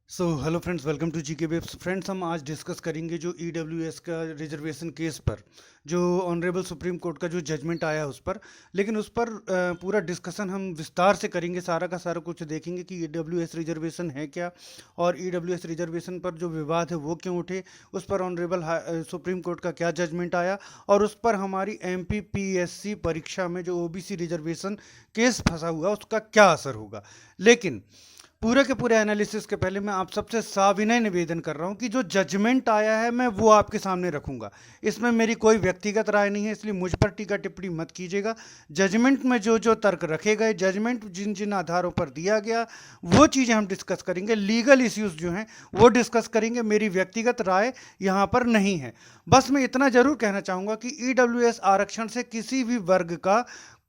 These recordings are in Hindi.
So hello friends, welcome to GK webs. Friends, हम आज डिस्कस करेंगे जो ईडब्ल्यूएस का रिजर्वेशन केस पर जो ऑनरेबल सुप्रीम कोर्ट का जो जजमेंट आया उस पर। लेकिन उस पर पूरा डिस्कशन हम विस्तार से करेंगे, सारा का सारा कुछ देखेंगे कि ईडब्ल्यूएस रिजर्वेशन है क्या, और ईडब्ल्यूएस रिजर्वेशन पर जो विवाद है वो क्यों उठे, उस पर ऑनरेबल सुप्रीम कोर्ट का क्या जजमेंट आया, और उस पर हमारी एमपीपीएससी परीक्षा में जो ओबीसी रिजर्वेशन केस फंसा हुआ उसका क्या असर होगा। लेकिन पूरे के पूरे एनालिसिस के पहले मैं आप सबसे साविनय निवेदन कर रहा हूं कि जो जजमेंट आया है मैं वो आपके सामने रखूंगा। इसमें मेरी कोई व्यक्तिगत राय नहीं है, इसलिए मुझ पर टीका टिप्पणी मत कीजिएगा। जजमेंट में जो जो तर्क रखे गए, जजमेंट जिन जिन आधारों पर दिया गया, वो चीज़ें हम डिस्कस करेंगे। लीगल इश्यूज जो हैं वो डिस्कस करेंगे, मेरी व्यक्तिगत राय यहाँ पर नहीं है। बस मैं इतना जरूर कहना चाहूँगा कि ईडब्ल्यूएस आरक्षण से किसी भी वर्ग का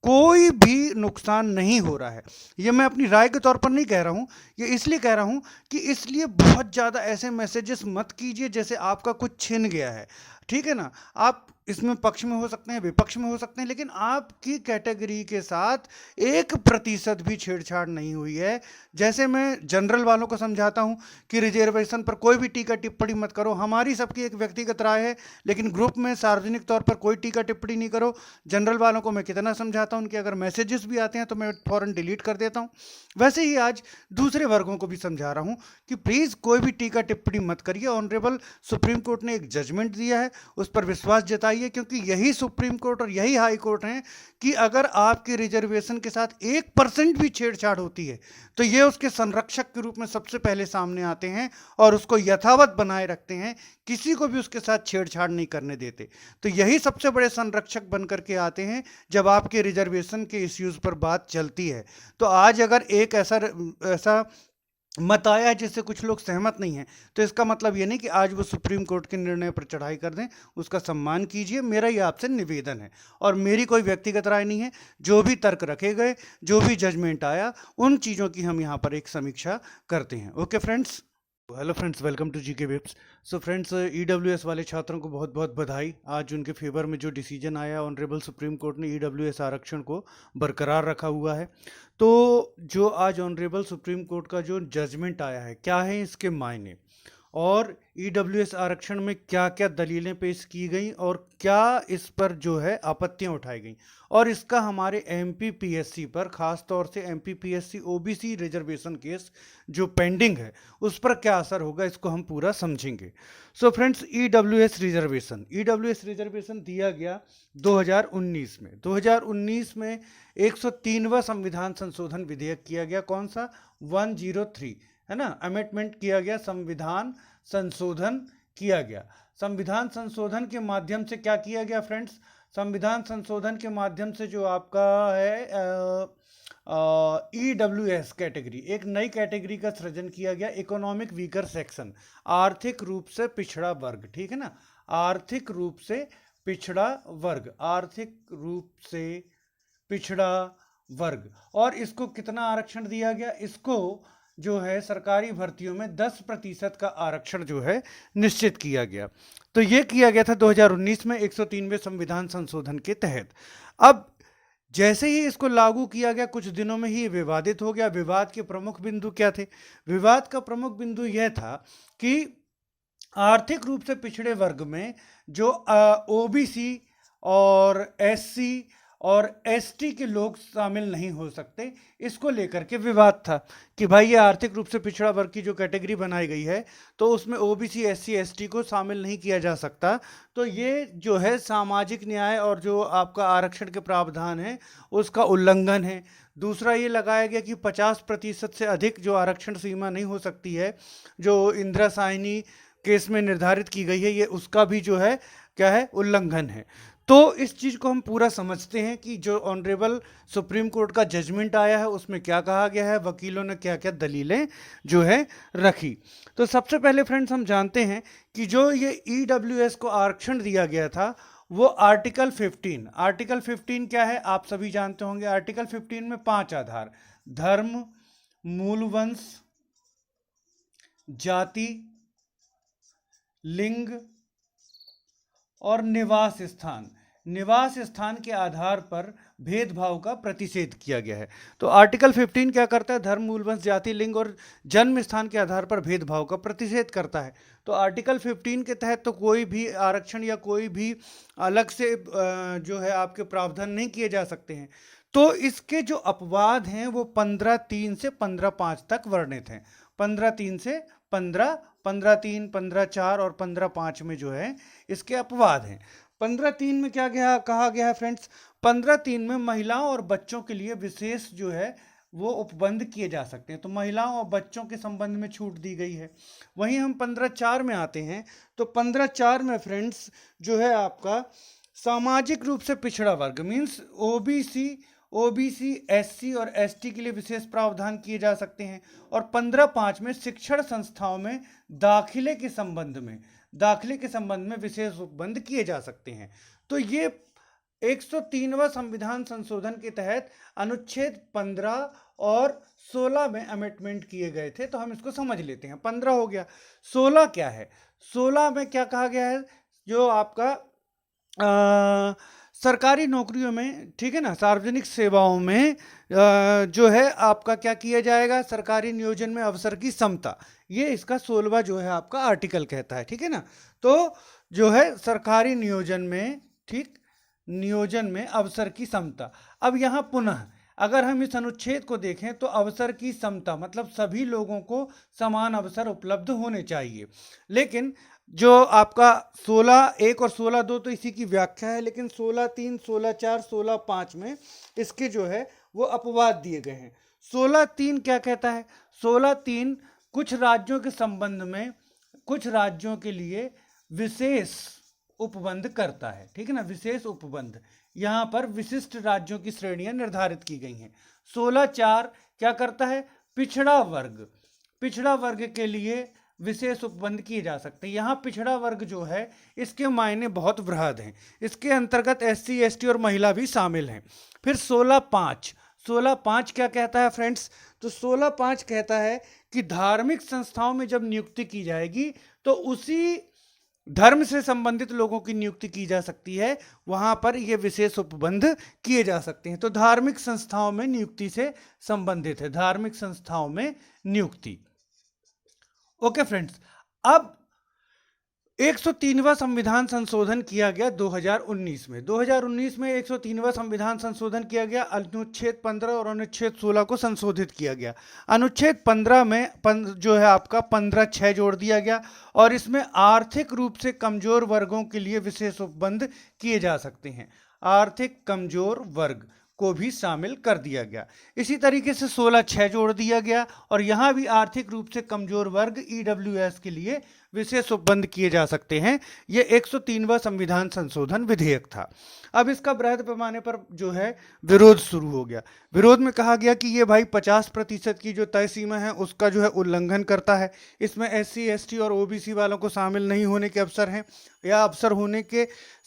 कोई भी नुकसान नहीं हो रहा है। ये मैं अपनी राय के तौर पर नहीं कह रहा हूँ, ये इसलिए कह रहा हूँ कि इसलिए बहुत ज़्यादा ऐसे मैसेजेस मत कीजिए जैसे आपका कुछ छिन गया है। ठीक है ना? आप इसमें पक्ष में हो सकते हैं, विपक्ष में हो सकते हैं, लेकिन आपकी कैटेगरी के साथ 1% भी छेड़छाड़ नहीं हुई है। जैसे मैं जनरल वालों को समझाता हूँ कि रिजर्वेशन पर कोई भी टीका टिप्पणी मत करो, हमारी सबकी एक व्यक्तिगत राय है, लेकिन ग्रुप में सार्वजनिक तौर पर कोई टीका टिप्पणी नहीं करो। जनरल वालों को मैं कितना समझाता हूं, उनके अगर मैसेजेस भी आते हैं तो मैं फौरन डिलीट कर देता हूं। वैसे ही आज दूसरे वर्गों को भी समझा रहा हूं कि प्लीज़ कोई भी टीका टिप्पणी मत करिए। ऑनरेबल सुप्रीम कोर्ट ने एक जजमेंट दिया है, उस पर विश्वास जताइए, क्योंकि यही सुप्रीम कोर्ट और यही हाई कोर्ट हैं कि अगर आपके रिजर्वेशन के साथ 1% भी छेड़छाड़ होती है तो ये उसके संरक्षक के रूप में सबसे पहले सामने आते हैं और उसको यथावत बनाए रखते हैं, किसी को भी उसके साथ छेड़छाड़ नहीं करने देते। तो यही सबसे बड़े संरक्षक बन करके आते हैं जब आपके रिजर्वेशन के इश्यूज पर बात चलती है। तो आज अगर एक ऐसा ऐसा मत आया है जिससे कुछ लोग सहमत नहीं हैं, तो इसका मतलब ये नहीं कि आज वो सुप्रीम कोर्ट के निर्णय पर चढ़ाई कर दें। उसका सम्मान कीजिए, मेरा ये आपसे निवेदन है। और मेरी कोई व्यक्तिगत राय नहीं है, जो भी तर्क रखे गए, जो भी जजमेंट आया, उन चीज़ों की हम यहाँ पर एक समीक्षा करते हैं। Okay friends, hello friends, welcome to GK webs. So friends, EWS वाले छात्रों को बहुत बहुत बधाई। आज उनके फेवर में जो डिसीजन आया, ऑनरेबल सुप्रीम कोर्ट ने ईडब्ल्यूएस आरक्षण को बरकरार रखा हुआ है। तो जो आज ऑनरेबल सुप्रीम कोर्ट का जो जजमेंट आया है, क्या है इसके मायने, और ईडब्ल्यूएस आरक्षण में क्या क्या दलीलें पेश की गई और क्या इस पर जो है आपत्तियां उठाई गई, और इसका हमारे एमपीपीएससी पर, खास तौर से एमपीपीएससी ओबीसी रिजर्वेशन केस जो पेंडिंग है, उस पर क्या असर होगा, इसको हम पूरा समझेंगे। सो फ्रेंड्स, ईडब्ल्यूएस रिजर्वेशन दिया गया 2019 में। 2019 में 103वां संविधान संशोधन विधेयक किया गया। कौन सा? 103, है ना, अमेंडमेंट किया गया, संविधान संशोधन किया गया। संविधान संशोधन के माध्यम से क्या किया गया फ्रेंड्स? संविधान संशोधन के माध्यम से जो आपका है ईडब्ल्यूएस कैटेगरी, एक नई कैटेगरी का सृजन किया गया, इकोनॉमिक वीकर सेक्शन, आर्थिक रूप से पिछड़ा वर्ग। ठीक है ना, आर्थिक रूप से पिछड़ा वर्ग, आर्थिक रूप से पिछड़ा वर्ग। और इसको कितना आरक्षण दिया गया? इसको जो है सरकारी भर्तियों में 10% का आरक्षण जो है निश्चित किया गया। तो ये किया गया था 2019 में 103वें संविधान संशोधन के तहत। अब जैसे ही इसको लागू किया गया, कुछ दिनों में ही विवादित हो गया। विवाद के प्रमुख बिंदु क्या थे? विवाद का प्रमुख बिंदु यह था कि आर्थिक रूप से पिछड़े वर्ग में जो ओबीसी और एससी और एसटी के लोग शामिल नहीं हो सकते, इसको लेकर के विवाद था कि भाई ये आर्थिक रूप से पिछड़ा वर्ग की जो कैटेगरी बनाई गई है, तो उसमें ओबीसी एससी एसटी को शामिल नहीं किया जा सकता। तो ये जो है सामाजिक न्याय और जो आपका आरक्षण के प्रावधान है उसका उल्लंघन है। दूसरा ये लगाया गया कि 50% से अधिक जो आरक्षण सीमा नहीं हो सकती है, जो इंदिरा साहनी केस में निर्धारित की गई है, ये उसका भी जो है क्या है, उल्लंघन है। तो इस चीज़ को हम पूरा समझते हैं कि जो ऑनरेबल सुप्रीम कोर्ट का जजमेंट आया है उसमें क्या कहा गया है, वकीलों ने क्या क्या दलीलें जो है रखी। तो सबसे पहले फ्रेंड्स, हम जानते हैं कि जो ये ईडब्ल्यूएस को आरक्षण दिया गया था वो आर्टिकल 15, आर्टिकल 15 क्या है आप सभी जानते होंगे। आर्टिकल 15 में 5 आधार: धर्म, मूल वंश, जाति, लिंग और निवास स्थान, निवास स्थान के आधार पर भेदभाव का प्रतिषेध किया गया है। तो आर्टिकल 15 क्या करता है? धर्म, मूल वंश, जाति, लिंग और जन्म स्थान के आधार पर भेदभाव का प्रतिषेध करता है। तो आर्टिकल 15 के तहत तो कोई भी आरक्षण या कोई भी अलग से जो है आपके प्रावधान नहीं किए जा सकते हैं। तो इसके जो अपवाद हैं वो 15(3) से 15(5) तक वर्णित हैं। 15(3) से 15, 15(3), 15(4) और 15(5) में जो है इसके अपवाद हैं। 15(3) में क्या कहा गया है फ्रेंड्स? 15(3) में महिलाओं और बच्चों के लिए विशेष जो है वो उपबंध किए जा सकते हैं। तो महिलाओं और बच्चों के संबंध में छूट दी गई है। वहीं हम 15(4) में आते हैं। तो 15(4) में फ्रेंड्स जो है आपका सामाजिक रूप से पिछड़ा वर्ग मीन्स ओबीसी, एससी और एसटी के लिए विशेष प्रावधान किए जा सकते हैं। और 15(5) में शिक्षण संस्थाओं में दाखिले के संबंध में विशेष उपबंध किए जा सकते हैं। तो ये 103वां संविधान संशोधन के तहत अनुच्छेद 15 और 16 में अमेंडमेंट किए गए थे। तो हम इसको समझ लेते हैं। 15 हो गया। 16 क्या है? 16 में क्या कहा गया है? जो आपका सरकारी नौकरियों में, ठीक है ना, सार्वजनिक सेवाओं में जो है आपका क्या किया जाएगा? सरकारी नियोजन में अवसर की समता, ये इसका 16वां जो है आपका आर्टिकल कहता है, ठीक है ना। तो जो है सरकारी नियोजन में, ठीक, नियोजन में अवसर की समता। अब यहाँ पुनः अगर हम इस अनुच्छेद को देखें तो अवसर की समता मतलब सभी लोगों को समान अवसर उपलब्ध होने चाहिए। लेकिन जो आपका 16(1) और 16(2) तो इसी की व्याख्या है, लेकिन 16(3), 16(4), 16(5) में इसके जो है वो अपवाद दिए गए हैं। 16(3) क्या कहता है? 16(3) कुछ राज्यों के संबंध में कुछ राज्यों के लिए विशेष उपबंध करता है, ठीक है ना, विशेष उपबंध। यहाँ पर विशिष्ट राज्यों की श्रेणियां निर्धारित की गई हैं। 16(4) क्या करता है? पिछड़ा वर्ग के लिए विशेष उपबंध किए जा सकते हैं। यहाँ पिछड़ा वर्ग जो है इसके मायने बहुत वृहद हैं। इसके अंतर्गत एससी, एसटी और महिला भी शामिल हैं। फिर 16(5) क्या कहता है फ्रेंड्स? तो 16(5) कहता है कि धार्मिक संस्थाओं में जब नियुक्ति की जाएगी तो उसी धर्म से संबंधित लोगों की नियुक्ति की जा सकती है, वहां पर ये विशेष उपबंध किए जा सकते हैं। तो धार्मिक संस्थाओं में नियुक्ति से संबंधित है, धार्मिक संस्थाओं में नियुक्ति। ओके फ्रेंड्स, अब 103वां संविधान संशोधन किया गया 2019 में। 2019 में 103वां संविधान संशोधन किया गया। अनुच्छेद 15 और अनुच्छेद 16 को संशोधित किया गया। अनुच्छेद 15 में जो है आपका 15(6) जोड़ दिया गया और इसमें आर्थिक रूप से कमजोर वर्गों के लिए विशेष उपबंध किए जा सकते हैं। आर्थिक कमजोर वर्ग को भी शामिल कर दिया गया। इसी तरीके से 16(6) जोड़ दिया गया और यहाँ भी आर्थिक रूप से कमजोर वर्ग ईडब्ल्यूएस के लिए विशेष उपबंध किए जा सकते हैं। ये 103वां संविधान संशोधन विधेयक था। अब इसका बृहद पैमाने पर जो है विरोध शुरू हो गया। विरोध में कहा गया कि ये भाई 50% की जो तय सीमा है उसका जो है उल्लंघन करता है। इसमें एससी, एसटी और ओबीसी वालों को शामिल नहीं होने के अवसर हैं या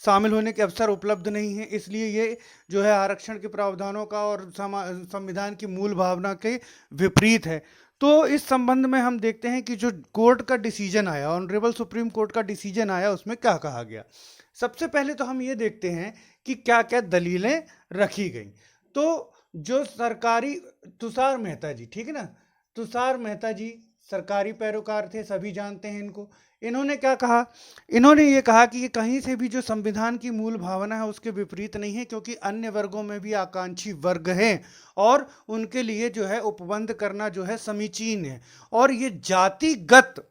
शामिल होने के अवसर उपलब्ध नहीं है। इसलिए ये जो है आरक्षण के प्रावधानों का और संविधान की मूल भावना के विपरीत है। तो इस संबंध में हम देखते हैं कि जो कोर्ट का डिसीजन आया, ऑनरेबल सुप्रीम कोर्ट का डिसीजन आया, उसमें क्या कहा गया। सबसे पहले तो हम ये देखते हैं कि क्या क्या दलीलें रखी गई। तो जो सरकारी तुषार मेहता जी, ठीक है ना, तुषार मेहता जी सरकारी पैरोकार थे, सभी जानते हैं इनको। इन्होंने क्या कहा? इन्होंने ये कहा कि ये कहीं से भी जो संविधान की मूल भावना है उसके विपरीत नहीं है, क्योंकि अन्य वर्गों में भी आकांक्षी वर्ग हैं और उनके लिए जो है उपबंध करना जो है समीचीन है। और ये जातिगत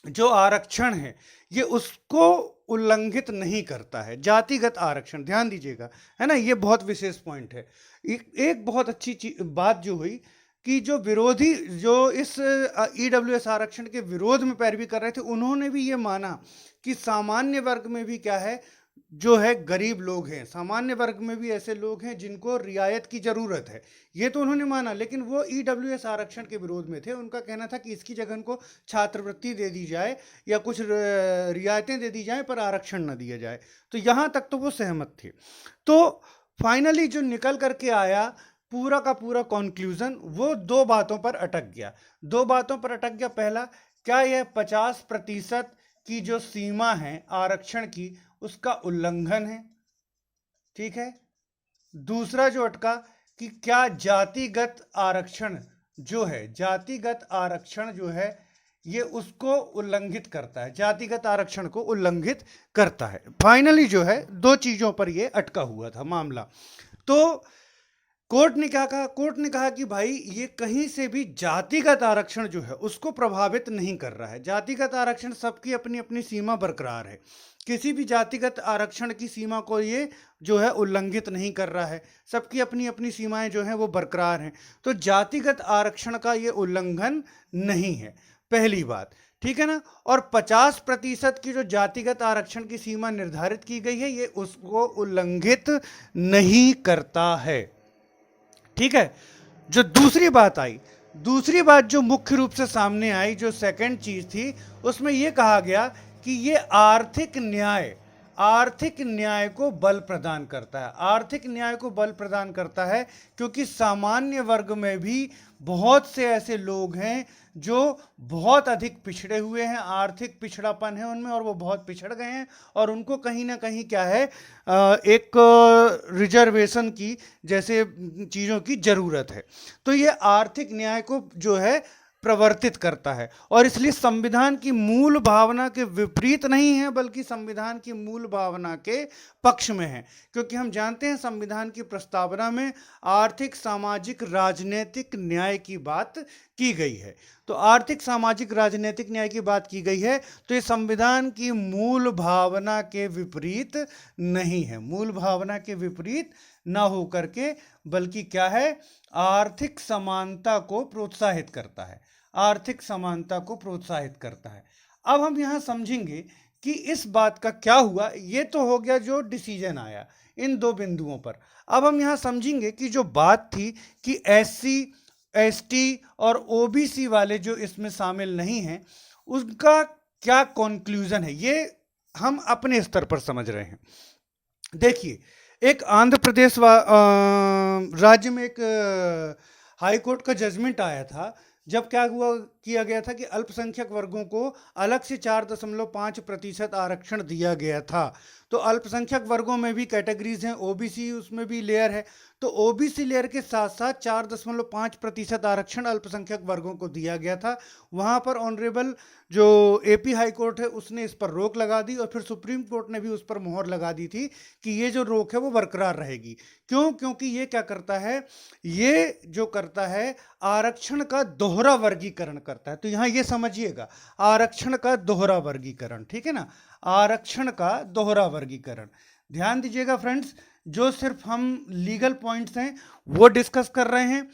जो आरक्षण है ये उसको उल्लंघित नहीं करता है। जातिगत आरक्षण, ध्यान दीजिएगा, है ना, ये बहुत विशेष पॉइंट है। एक बहुत अच्छी बात जो हुई कि जो विरोधी जो इस ईडब्ल्यूएस आरक्षण के विरोध में पैरवी कर रहे थे, उन्होंने भी ये माना कि सामान्य वर्ग में भी क्या है, जो है गरीब लोग हैं, सामान्य वर्ग में भी ऐसे लोग हैं जिनको रियायत की जरूरत है। ये तो उन्होंने माना, लेकिन वो ईडब्ल्यूएस आरक्षण के विरोध में थे। उनका कहना था कि इसकी जगह उनको छात्रवृत्ति दे दी जाए या कुछ रियायतें दे दी जाए, पर आरक्षण न दिया जाए। तो यहाँ तक तो वो सहमत थे। तो फाइनली जो निकल करके आया पूरा का पूरा कॉन्क्लूजन, वो दो बातों पर अटक गया। पहला, क्या यह 50% की जो सीमा है आरक्षण की उसका उल्लंघन है, ठीक है। दूसरा जो अटका कि क्या जातिगत आरक्षण जो है, जातिगत आरक्षण जो है ये उसको उल्लंघित करता है, जातिगत आरक्षण को उल्लंघित करता है। फाइनली जो है दो चीजों पर ये अटका हुआ था मामला। तो कोर्ट ने क्या कहा, कोर्ट ने कहा कि भाई ये कहीं से भी जातिगत आरक्षण जो है उसको प्रभावित नहीं कर रहा है। जातिगत आरक्षण सबकी अपनी अपनी सीमा बरकरार है, किसी भी जातिगत आरक्षण की सीमा को ये जो है उल्लंघित नहीं कर रहा है, सबकी अपनी अपनी सीमाएं जो हैं वो बरकरार हैं। तो जातिगत आरक्षण का ये उल्लंघन नहीं है, पहली बात, ठीक है ना। और 50% की जो जातिगत आरक्षण की सीमा निर्धारित की गई है ये उसको उल्लंघित नहीं करता है, ठीक है। जो दूसरी बात आई, दूसरी बात जो मुख्य रूप से सामने आई, जो सेकंड चीज थी, उसमें यह कहा गया कि ये आर्थिक न्याय, आर्थिक न्याय को बल प्रदान करता है, आर्थिक न्याय को बल प्रदान करता है, क्योंकि सामान्य वर्ग में भी बहुत से ऐसे लोग हैं जो बहुत अधिक पिछड़े हुए हैं, आर्थिक पिछड़ापन है उनमें और वो बहुत पिछड़ गए हैं और उनको कहीं ना कहीं क्या है, एक रिजर्वेशन की जैसे चीज़ों की ज़रूरत है। तो ये आर्थिक न्याय को जो है प्रवर्तित करता है और इसलिए संविधान की मूल भावना के विपरीत नहीं है, बल्कि संविधान की मूल भावना के पक्ष में है। क्योंकि हम जानते हैं संविधान की प्रस्तावना में आर्थिक, सामाजिक, राजनीतिक न्याय की बात की गई है। तो आर्थिक, सामाजिक, राजनीतिक न्याय की बात की गई है, तो ये संविधान की मूल भावना के विपरीत नहीं है, मूल भावना के विपरीत ना हो करके, बल्कि क्या है, आर्थिक समानता को प्रोत्साहित करता है, आर्थिक समानता को प्रोत्साहित करता है। अब हम यहां समझेंगे कि इस बात का क्या हुआ। ये तो हो गया जो डिसीजन आया इन दो बिंदुओं पर। अब हम यहां समझेंगे कि जो बात थी कि एससी, एसटी और ओबीसी वाले जो इसमें शामिल नहीं हैं, उसका क्या कंक्लूजन है, ये हम अपने स्तर पर समझ रहे हैं। देखिए, एक आंध्र प्रदेश राज्य में एक हाई कोर्ट का जजमेंट आया था, जब क्या हुआ, किया गया था कि अल्पसंख्यक वर्गों को अलग से 4.5% आरक्षण दिया गया था। तो अल्पसंख्यक वर्गों में भी कैटेगरीज हैं, ओबीसी उसमें भी लेयर है। तो ओबीसी लेयर के साथ साथ 4.5% आरक्षण अल्पसंख्यक वर्गों को दिया गया था। वहां पर ऑनरेबल जो एपी हाई कोर्ट है उसने इस पर रोक लगा दी और फिर सुप्रीम कोर्ट ने भी उस पर मोहर लगा दी थी कि ये जो रोक है वो बरकरार रहेगी। क्यों? क्योंकि ये क्या करता है, ये जो करता है आरक्षण का दोहरा वर्गीकरण करता है। तो यहां ये समझिएगा, आरक्षण का दोहरा वर्गीकरण, ठीक है ना, आरक्षण का दोहरा वर्गीकरण। ध्यान दीजिएगा फ्रेंड्स, जो सिर्फ हम लीगल पॉइंट्स हैं वो डिस्कस कर रहे हैं।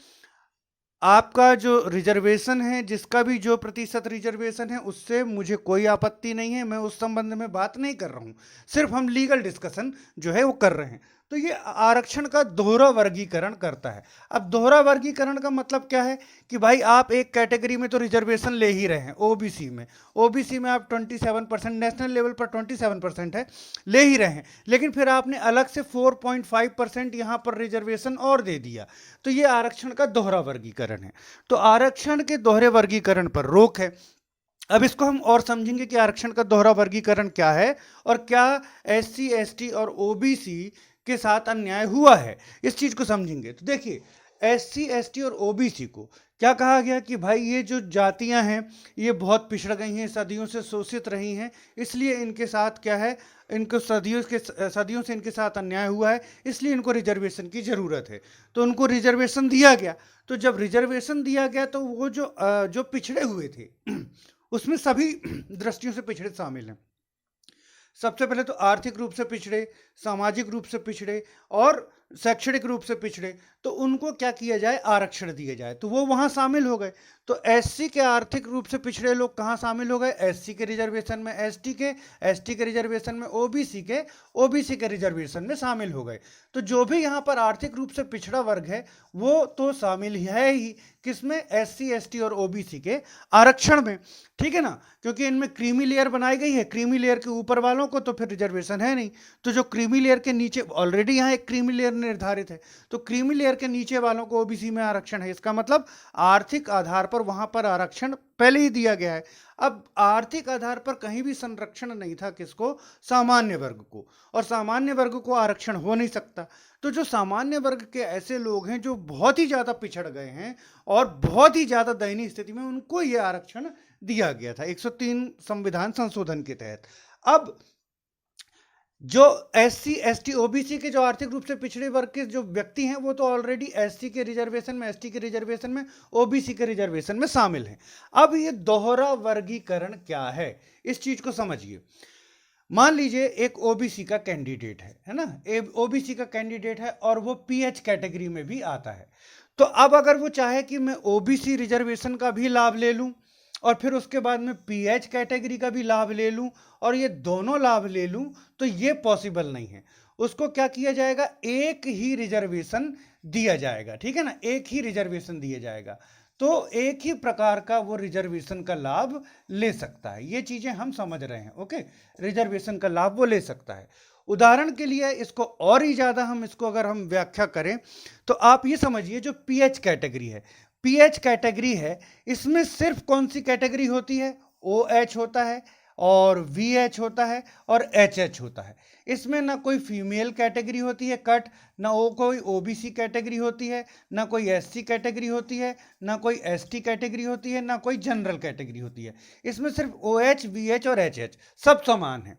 आपका जो रिजर्वेशन है, जिसका भी जो प्रतिशत रिजर्वेशन है, उससे मुझे कोई आपत्ति नहीं है, मैं उस संबंध में बात नहीं कर रहा हूं, सिर्फ हम लीगल डिस्कशन जो है वो कर रहे हैं। तो ये आरक्षण का दोहरा वर्गीकरण करता है। अब दोहरा वर्गीकरण का मतलब क्या है कि भाई आप एक कैटेगरी में तो रिजर्वेशन ले ही रहे हैं, ओबीसी में, ओबीसी में आप 27%, नेशनल लेवल पर 27% है, ले ही रहे हैं, लेकिन फिर आपने अलग से 4.5% यहां पर रिजर्वेशन और दे दिया। तो ये आरक्षण का दोहरा वर्गीकरण है। तो आरक्षण के दोहरे वर्गीकरण पर रोक है। अब इसको हम और समझेंगे कि आरक्षण का दोहरा वर्गीकरण क्या है और क्या एससी, एसटी और ओबीसी के साथ अन्याय हुआ है, इस चीज को समझेंगे। तो देखिए, एससी, एसटी और ओबीसी को क्या कहा गया कि भाई ये जो जातियां हैं ये बहुत पिछड़ गई हैं, सदियों से शोषित रही हैं, इसलिए इनके साथ क्या है, इनको सदियों से इनके साथ अन्याय हुआ है, इसलिए इनको रिजर्वेशन की जरूरत है। तो उनको रिजर्वेशन दिया गया। तो जब रिजर्वेशन दिया गया तो वो जो पिछड़े हुए थे उसमें सभी दृष्टियों से पिछड़े शामिल हैं। सबसे पहले तो आर्थिक रूप से पिछड़े, सामाजिक रूप से पिछड़े और शैक्षणिक रूप से पिछड़े, तो उनको क्या किया जाए, आरक्षण दिया जाए, तो वो वहां शामिल हो गए। तो एससी के आर्थिक रूप से पिछड़े लोग कहां शामिल हो गए, एससी के रिजर्वेशन में एसटी के, एसटी के रिजर्वेशन में ओबीसी के, ओबीसी के रिजर्वेशन में शामिल हो गए। तो जो भी यहां पर आर्थिक रूप से पिछड़ा वर्ग है वो तो शामिल है ही, किसमें, एससी, एसटी और ओबीसी के आरक्षण में, ठीक है ना। क्योंकि इनमें क्रीमी लेयर बनाई गई है, क्रीमी लेयर के ऊपर वालों को तो फिर रिजर्वेशन है नहीं, तो जो क्रीमी लेयर के नीचे, ऑलरेडी यहां एक क्रीमी लेयर निर्धारित है। तो क्रीमी लेयर के नीचे वालों को ओबीसी में आरक्षण है, इसका मतलब आर्थिक आधार पर वहां पर आरक्षण पहले ही दिया गया है। अब आर्थिक आधार पर कहीं भी संरक्षण नहीं था किसको, सामान्य वर्ग को, और सामान्य वर्ग को आरक्षण हो नहीं सकता। तो जो सामान्य वर्ग के ऐसे लोग हैं जो बहुत ही ज्यादा पिछड़ गए हैं और बहुत ही ज्यादा दयनीय स्थिति में, उनको यह आरक्षण दिया गया था 103 संविधान संशोधन के तहत। अब जो एससी एसटी ओबीसी के जो आर्थिक रूप से पिछड़े वर्ग के जो व्यक्ति हैं वो तो ऑलरेडी एससी के रिजर्वेशन में, एसटी के रिजर्वेशन में, ओबीसी के रिजर्वेशन में शामिल हैं। अब ये दोहरा वर्गीकरण क्या है, इस चीज को समझिए। मान लीजिए एक ओबीसी का कैंडिडेट है ना, ओबीसी का कैंडिडेट है और वो पीएच कैटेगरी में भी आता है। तो अब अगर वो चाहे कि मैं ओबीसी रिजर्वेशन का भी लाभ ले लूं और फिर उसके बाद में पीएच कैटेगरी का भी लाभ ले लूं और ये दोनों लाभ ले लूं, तो ये पॉसिबल नहीं है। उसको क्या किया जाएगा, एक ही रिजर्वेशन दिया जाएगा, ठीक है ना, एक ही रिजर्वेशन दिया जाएगा। तो एक ही प्रकार का वो रिजर्वेशन का लाभ ले सकता है। ये चीजें हम समझ रहे हैं, ओके। रिजर्वेशन का लाभ वो ले सकता है। उदाहरण के लिए इसको और ही ज्यादा हम इसको अगर हम व्याख्या करें तो आप ये समझिए, जो पीएच कैटेगरी है, पीएच कैटेगरी है, इसमें सिर्फ कौन सी कैटेगरी होती है, ओएच होता है और वीएच होता है और एचएच होता है। इसमें ना कोई फीमेल कैटेगरी होती है कट, ना वो कोई ओबीसी कैटेगरी होती है, ना कोई एससी कैटेगरी होती है, ना कोई एसटी कैटेगरी होती है, ना कोई जनरल कैटेगरी होती है। इसमें सिर्फ ओएच, वीएच और एचएच सब समान है।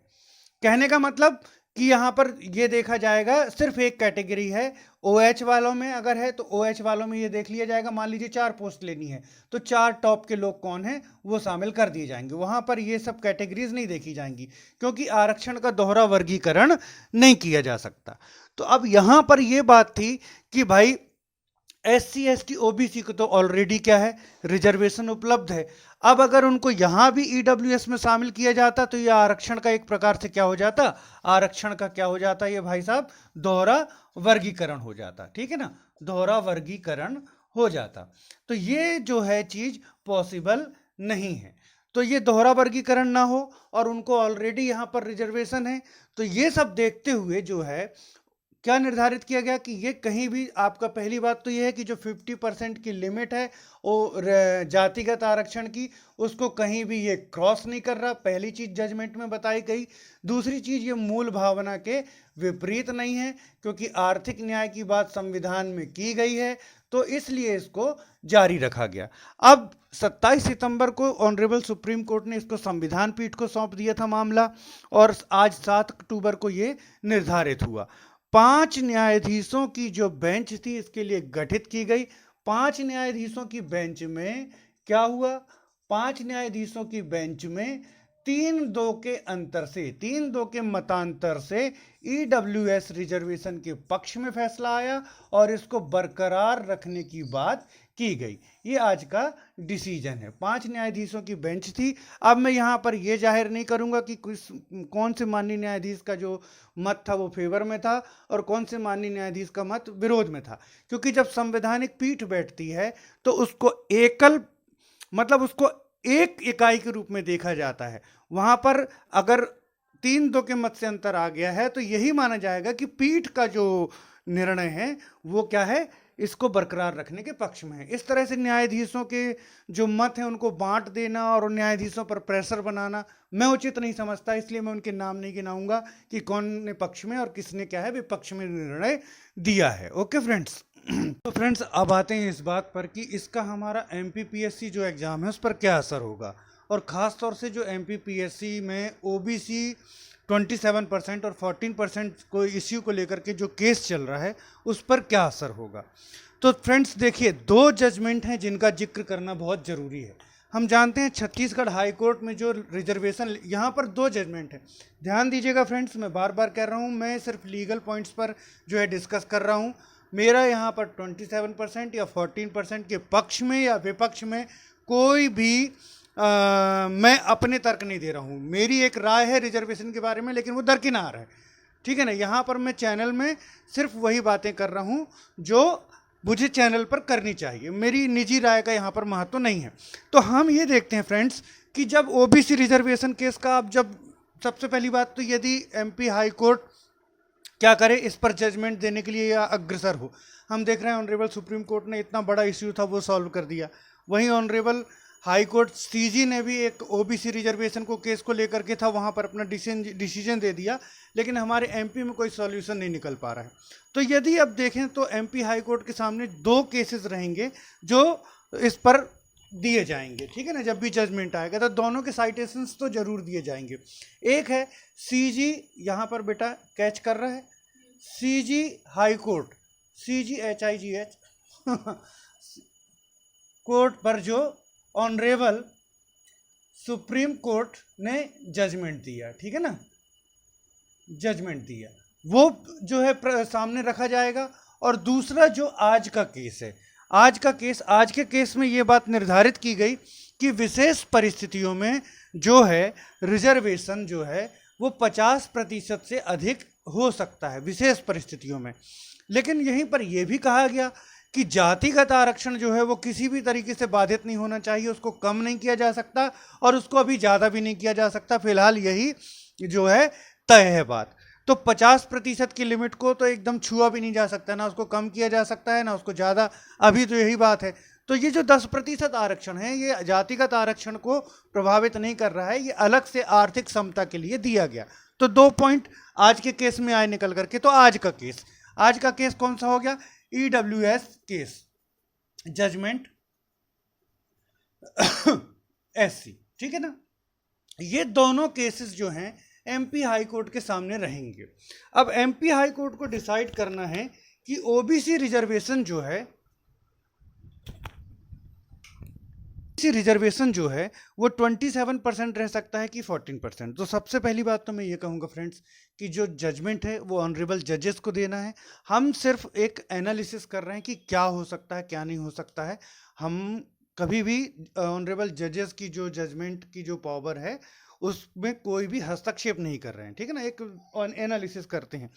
कहने का मतलब कि यहां पर ये देखा जाएगा, सिर्फ एक कैटेगरी है ओएच वालों में अगर है तो ओएच वालों में ये देख लिया जाएगा। मान लीजिए 4 पोस्ट लेनी है तो 4 टॉप के लोग कौन हैं वो शामिल कर दिए जाएंगे, वहां पर ये सब कैटेगरीज नहीं देखी जाएंगी क्योंकि आरक्षण का दोहरा वर्गीकरण नहीं किया जा सकता। तो अब यहां पर ये बात थी कि भाई एससी एसटी ओबीसी को तो ऑलरेडी क्या है, रिजर्वेशन उपलब्ध है। अब अगर उनको यहां भी ईडब्ल्यूएस में शामिल किया जाता तो यह आरक्षण का एक प्रकार से क्या हो जाता, आरक्षण का क्या हो जाता, ये भाई साहब दोहरा वर्गीकरण हो जाता, ठीक है ना, दोहरा वर्गीकरण हो जाता। तो ये जो है चीज पॉसिबल नहीं है। तो ये दोहरा वर्गीकरण ना हो और उनको ऑलरेडी यहां पर रिजर्वेशन है, तो ये सब देखते हुए जो है क्या निर्धारित किया गया कि ये कहीं भी आपका, पहली बात तो ये है कि जो 50% की लिमिट है वो जातिगत आरक्षण की, उसको कहीं भी ये क्रॉस नहीं कर रहा, पहली चीज जजमेंट में बताई गई। दूसरी चीज, ये मूल भावना के विपरीत नहीं है क्योंकि आर्थिक न्याय की बात संविधान में की गई है, तो इसलिए इसको जारी रखा गया। अब 27 सितंबर को ऑनरेबल सुप्रीम कोर्ट ने इसको संविधान पीठ को सौंप दिया था मामला, और आज 7 अक्टूबर को ये निर्धारित हुआ। 5 न्यायाधीशों की जो बेंच थी इसके लिए गठित की गई। 5 न्यायाधीशों की बेंच में क्या हुआ, 5 न्यायाधीशों की बेंच में 3-2 के अंतर से, 3-2 के मतांतर से ईडब्ल्यूएस रिजर्वेशन के पक्ष में फैसला आया और इसको बरकरार रखने की बात की गई। ये आज का डिसीजन है। 5 न्यायाधीशों की बेंच थी। अब मैं यहां पर यह जाहिर नहीं करूंगा कि कौन से माननीय न्यायाधीश का जो मत था वो फेवर में था और कौन से माननीय न्यायाधीश का मत विरोध में था, क्योंकि जब संवैधानिक पीठ बैठती है तो उसको एकल, मतलब उसको एक इकाई के रूप में देखा जाता है। वहां पर अगर 3-2 के मत से अंतर आ गया है तो यही माना जाएगा कि पीठ का जो निर्णय है वो क्या है, इसको बरकरार रखने के पक्ष में है। इस तरह से न्यायाधीशों के जो मत हैं उनको बांट देना और न्यायाधीशों पर प्रेशर बनाना मैं उचित नहीं समझता, इसलिए मैं उनके नाम नहीं गिनाऊंगा कि कौन ने पक्ष में और किसने क्या है विपक्ष में निर्णय दिया है। ओके फ्रेंड्स, तो फ्रेंड्स अब आते हैं इस बात पर कि इसका हमारा एमपीपीएससी जो एग्जाम है उस पर क्या असर होगा, और ख़ास तौर से जो एमपीपीएससी में ओबीसी 27% और 14% को इश्यू को लेकर के जो केस चल रहा है उस पर क्या असर होगा। तो फ्रेंड्स देखिए, 2 जजमेंट हैं जिनका जिक्र करना बहुत ज़रूरी है। हम जानते हैं छत्तीसगढ़ हाई कोर्ट में जो रिजर्वेशन, यहाँ पर 2 जजमेंट हैं। ध्यान दीजिएगा फ्रेंड्स, मैं बार बार कह रहा हूँ, मैं सिर्फ लीगल पॉइंट्स पर जो है डिस्कस कर रहा हूँ। मेरा यहाँ पर 27% या 14% के पक्ष में या विपक्ष में कोई भी मैं अपने तर्क नहीं दे रहा हूँ। मेरी एक राय है रिजर्वेशन के बारे में, लेकिन वो दरकिनार है, ठीक है ना। यहाँ पर मैं चैनल में सिर्फ वही बातें कर रहा हूँ जो मुझे चैनल पर करनी चाहिए, मेरी निजी राय का यहाँ पर महत्व नहीं है। तो हम ये देखते हैं फ्रेंड्स कि जब ओबीसी रिजर्वेशन केस का, अब जब सबसे पहली बात तो यदि एमपी हाई कोर्ट क्या करे, इस पर जजमेंट देने के लिए या अग्रसर हो। हम देख रहे हैं ऑनरेबल सुप्रीम कोर्ट ने इतना बड़ा इश्यू था वो सॉल्व कर दिया। वहीं ऑनरेबल हाई कोर्ट सीजी ने भी एक ओबीसी रिजर्वेशन को केस को लेकर के था, वहां पर अपना डिसीजन दे दिया, लेकिन हमारे एमपी में कोई सॉल्यूशन नहीं निकल पा रहा है। तो यदि अब देखें तो एमपी हाई कोर्ट के सामने 2 केसेस रहेंगे जो इस पर दिए जाएंगे, ठीक है ना। जब भी जजमेंट आएगा तो दोनों के साइटेशंस तो जरूर दिए जाएंगे। एक है सीजी, यहाँ पर बेटा कैच कर रहा है, CG high court, CGHIGH court पर जो ऑनरेबल सुप्रीम कोर्ट ने जजमेंट दिया, ठीक है ना, जजमेंट दिया, वो जो है सामने रखा जाएगा। और दूसरा जो आज का केस है, आज के केस में ये बात निर्धारित की गई कि विशेष परिस्थितियों में जो है रिजर्वेशन जो है वो 50% से अधिक हो सकता है विशेष परिस्थितियों में। लेकिन यहीं पर यह भी कहा गया कि जातिगत आरक्षण जो है वो किसी भी तरीके से बाधित नहीं होना चाहिए, उसको कम नहीं किया जा सकता और उसको अभी ज़्यादा भी नहीं किया जा सकता। फिलहाल यही जो है तय है बात। तो 50% की लिमिट को तो एकदम छुआ भी नहीं जा सकता, ना उसको कम किया जा सकता है ना उसको ज़्यादा, अभी तो यही बात है। तो ये जो 10% आरक्षण है ये जातिगत आरक्षण को प्रभावित नहीं कर रहा है, ये अलग से आर्थिक समता के लिए दिया गया। तो 2 पॉइंट आज के केस में आए निकल करके। तो आज का केस कौन सा हो गया? EWS केस, जजमेंट SC, ठीक है ना। ये दोनों केसेस जो हैं एमपी हाई कोर्ट के सामने रहेंगे। अब एमपी हाई कोर्ट को डिसाइड करना है कि ओबीसी रिजर्वेशन जो है वो 27% रह सकता है कि 14%। तो सबसे पहली बात तो मैं ये कहूँगा फ्रेंड्स कि जो जजमेंट है वो ऑनरेबल जजेस को देना है। हम सिर्फ एक एनालिसिस कर रहे हैं कि क्या हो सकता है क्या नहीं हो सकता है। हम कभी भी ऑनरेबल जजेस की जो जजमेंट की जो पावर है उसमें कोई भी हस्तक्षेप नहीं कर रहे हैं, ठीक है ना, एक एनालिसिस करते हैं।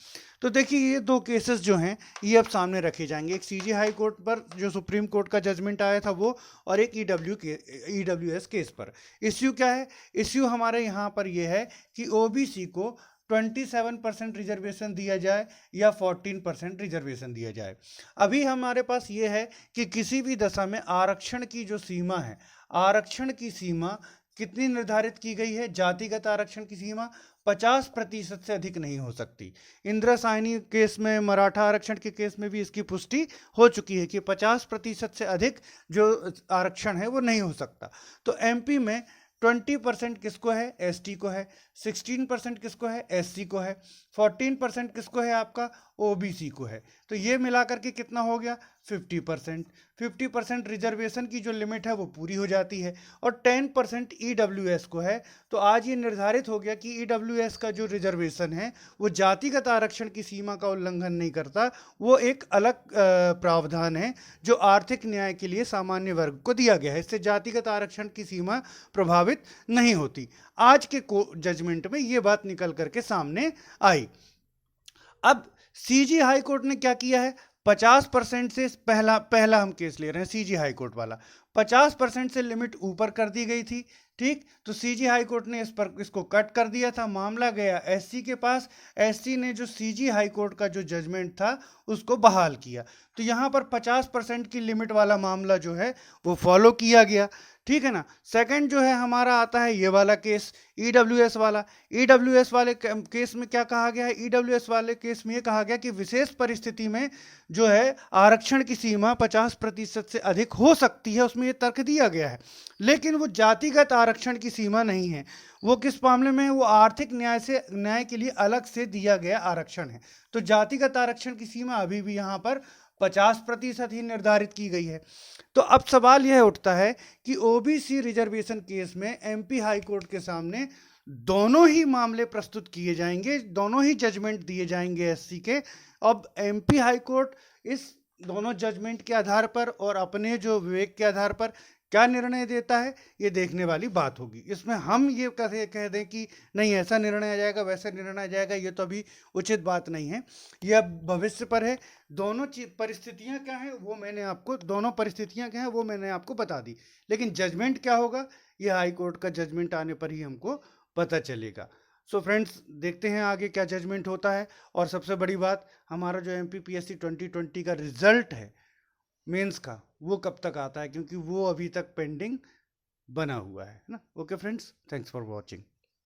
तो देखिए ये 2 केसेस जो हैं ये अब सामने रखे जाएंगे। एक सीजी हाई कोर्ट पर जो सुप्रीम कोर्ट का जजमेंट आया था वो, और एक EWS केस पर। इश्यू क्या है? इश्यू हमारे यहाँ पर ये है कि ओबीसी को 27% रिजर्वेशन दिया जाए या 14% रिजर्वेशन दिया जाए। अभी हमारे पास ये है कि किसी भी दशा में आरक्षण की जो सीमा है, आरक्षण की सीमा कितनी निर्धारित की गई है? जातिगत आरक्षण की सीमा 50% से अधिक नहीं हो सकती। इंदिरा साहनी केस में, मराठा आरक्षण के केस में भी इसकी पुष्टि हो चुकी है कि 50% से अधिक जो आरक्षण है वो नहीं हो सकता। तो एमपी में 20% किसको है? एसटी को है। 16% किसको है? एससी को है। 14% किसको है? आपका ओबीसी को है। तो ये मिलाकर के कितना हो गया? 50%। 50% रिजर्वेशन की जो लिमिट है वो पूरी हो जाती है। और 10% ईडब्ल्यूएस को है। तो आज ये निर्धारित हो गया कि ईडब्ल्यूएस का जो रिजर्वेशन है वो जातिगत आरक्षण की सीमा का उल्लंघन नहीं करता, वो एक अलग प्रावधान है जो आर्थिक न्याय के लिए सामान्य वर्ग को दिया गया है। इससे जातिगत आरक्षण की सीमा प्रभावित नहीं होती। आज के जजमेंट में ये बात निकल करके सामने आई। अब सीजी हाई कोर्ट ने क्या किया है? 50% से पहला हम केस ले रहे हैं सीजी हाई कोर्ट वाला। 50% से लिमिट ऊपर कर दी गई थी, ठीक। तो सीजी हाई कोर्ट ने इसको कट कर दिया था। मामला गया एससी के पास। एससी ने जो सीजी हाई कोर्ट का जो जजमेंट था उसको बहाल किया। तो यहाँ पर 50% की लिमिट वाला मामला जो है वो फॉलो किया गया, ठीक है ना। सेकंड जो है हमारा आता है ये वाला केस, ईडब्ल्यूएस वाला। ईडब्ल्यूएस वाले केस में क्या कहा गया है? ईडब्ल्यूएस वाले केस में ये कहा गया कि विशेष परिस्थिति में जो है आरक्षण की सीमा 50% से अधिक हो सकती है, उसमें ये तर्क दिया गया है। लेकिन वो जातिगत आरक्षण की सीमा नहीं है। वो किस मामले में है? वो आर्थिक न्याय के लिए अलग से दिया गया आरक्षण है। तो जातिगत आरक्षण की सीमा अभी भी यहाँ पर 50% ही निर्धारित की गई है। तो अब सवाल यह उठता है कि ओबीसी रिजर्वेशन केस में एमपी हाई कोर्ट के सामने दोनों ही मामले प्रस्तुत किए जाएंगे, दोनों ही जजमेंट दिए जाएंगे एससी के। अब एमपी हाई कोर्ट इस दोनों जजमेंट के आधार पर और अपने जो विवेक के आधार पर क्या निर्णय देता है ये देखने वाली बात होगी। इसमें हम ये कह दें कि नहीं ऐसा निर्णय आ जाएगा वैसा निर्णय आ जाएगा, ये तो अभी उचित बात नहीं है, ये अब भविष्य पर है। दोनों परिस्थितियां क्या हैं वो मैंने आपको बता दी, लेकिन जजमेंट क्या होगा ये हाई कोर्ट का जजमेंट आने पर ही हमको पता चलेगा। सो फ्रेंड्स, देखते हैं आगे क्या जजमेंट होता है। और सबसे बड़ी बात, हमारा जो MPPSC 2020 का रिजल्ट है मेंस का, वो कब तक आता है, क्योंकि वो अभी तक पेंडिंग बना हुआ है ना। Okay friends, thanks for watching.